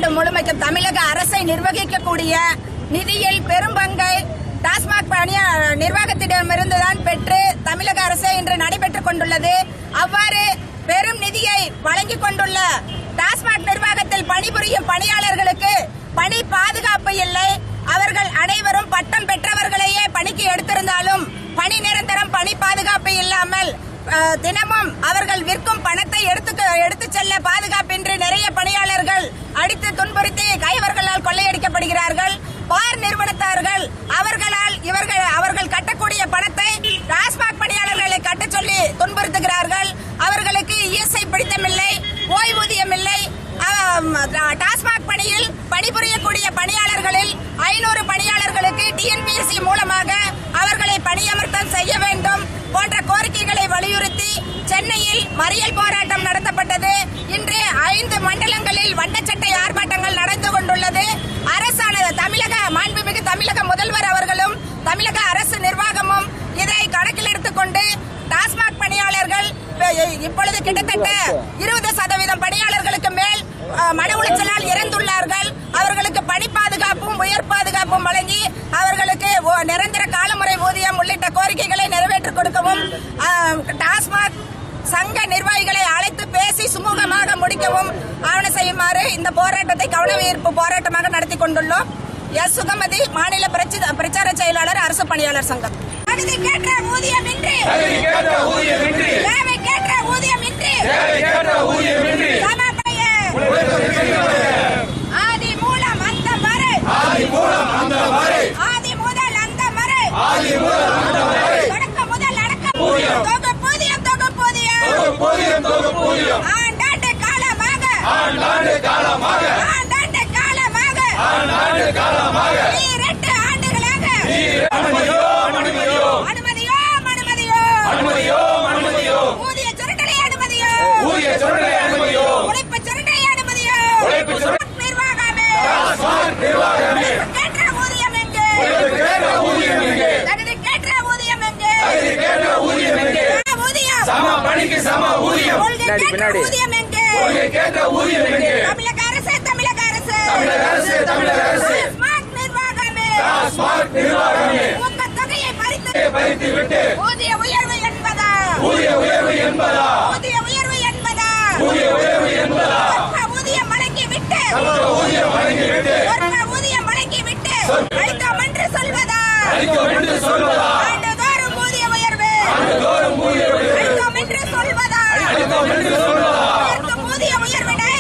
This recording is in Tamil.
தமிழ்நாடு முழுமைக்கும் தமிழக அரசை நிர்வகிக்கக்கூடிய நிதியில் பெரும்பங்கை டாஸ்மாக் நிர்வாகத்திடமிருந்துதான் பெற்று தமிழக அரசு இன்று நடைபெற்றுக் கொண்டுள்ளது. அவ்வாறு பெரும் நிதியை வழங்கிக் கொண்டுள்ள டாஸ்மாக் நிர்வாகத்தில் பணிபுரியும் பணியாளர்களுக்கு பணி பாதுகாப்பு இல்லை. அவர்கள் அனைவரும் பட்டம் பெற்றவர்களையே பணிக்கு எடுத்திருந்தாலும் பணி நிரந்தரம், பணி பாதுகாப்பு இல்லாமல் தினமும் அவர்கள் விற்கும் பணத்தை எடுத்து செல்ல பாதுகாப்பின்றி நிறைய பணியாளர்கள் அடித்து துன்புறுத்தி கைவர்களால் கொள்ளையடிக்கப்படுகிறார்கள். பார் நிறுவனத்தார்கள் அவர்கள் கட்டக்கூடிய பணத்தை டாஸ்மாக் பணியாளர்களை கட்ட சொல்லி துன்புறுத்துகிறார்கள். அவர்களுக்கு இஎஸ்ஐ பிடித்தமில்லை, ஓய்வூதியம் இல்லை. டாஸ்மாக் பணியில் பணிபுரியக்கூடிய பணியாளர்களில் 500 பணியாளர்களுக்கு டிஎன்பிஎஸ்சி மூலமாக அவர்களை பணியமர்த்தம் செய்ய வேண்டும் போன்ற கோரிக்கைகளை வலியுறுத்தி சென்னையில் மறியல் போராட்டம் நடத்தப்பட்டது. இன்று 5 மண்டலங்களில் வண்ணச்சட்டை ஆர்ப்பாட்டங்கள் நடந்து கொண்டுள்ளது. அரசானது மாண்புமிகு தமிழக முதல்வர் அவர்களும் தமிழக அரசு நிர்வாகமும் இதை கணக்கில் எடுத்துக்கொண்டு டாஸ்மாக் பணியாளர்கள் இப்பொழுது கிட்டத்தட்ட 20% பணியாளர்களுக்கு மேல் மன உளைச்சலால் இறந்துள்ளார்கள். அவர்களுக்கு பணி பாதுகாப்பும் உயர் பாதுகாப்பும் வழங்கி அவர்களுக்கு நிரந்தர காலமுறை ஊதியம் உள்ளிட்ட கோரிக்கைகளை நிறைவேற்றிக் கொடுக்கவும், டாஸ்மாக் சங்க நிர்வாகிகளை அழைத்து பேசி சுமூகமாக முடிக்கவும் ஆவண செய்யுமாறு இந்த போராட்டத்தை கவனஈர்ப்பு போராட்டமாக நடத்தி கொண்டுள்ளோம். எஸ். சுகமதி, மாநில பிரச்சார செயலாளர், அரசு பணியாளர் சங்கம். தகுதிக்கேற்ற ஊதியமின்றி, தேவைக்கேற்ற ஊதியமின்றி, ஆதி மூலம் அந்த வரை, ஆதி முதல் அந்த வரை, தொடக்க முதல் அடக்கம், தொகுப்பூதியம், ஆண்டாண்டு காலமாக, ஈரெட்டு ஆண்டுகளாக, அனுமதியோ, ஊதிய சுரண்டலை அனுமதியோ, உழைப்பு சுரண்டலை அனுமதியோ, நிர்வாகமே, கேட்ட ஊதியம் எங்கே, தகுதிக்கேற்ற ஊதியம் எங்கே, ஊதியம், கொள்கைக்கேற்ற ஊதியம் எங்கே, தமிழக அரசு, டாஸ்மாக் நிர்வாகமே, ஊக்கத்தொகையை பறித்து ஊதிய உயர்வு என்பதா, ஊதியம் வழங்கி விட்டு அளித்தோம் என்று சொல்வதா, ஆண்டுதோறும் ஊதிய உயர்வு அளித்தோம் என்று சொல்வதா, உயர்த்தும் ஊதிய உயர்வினை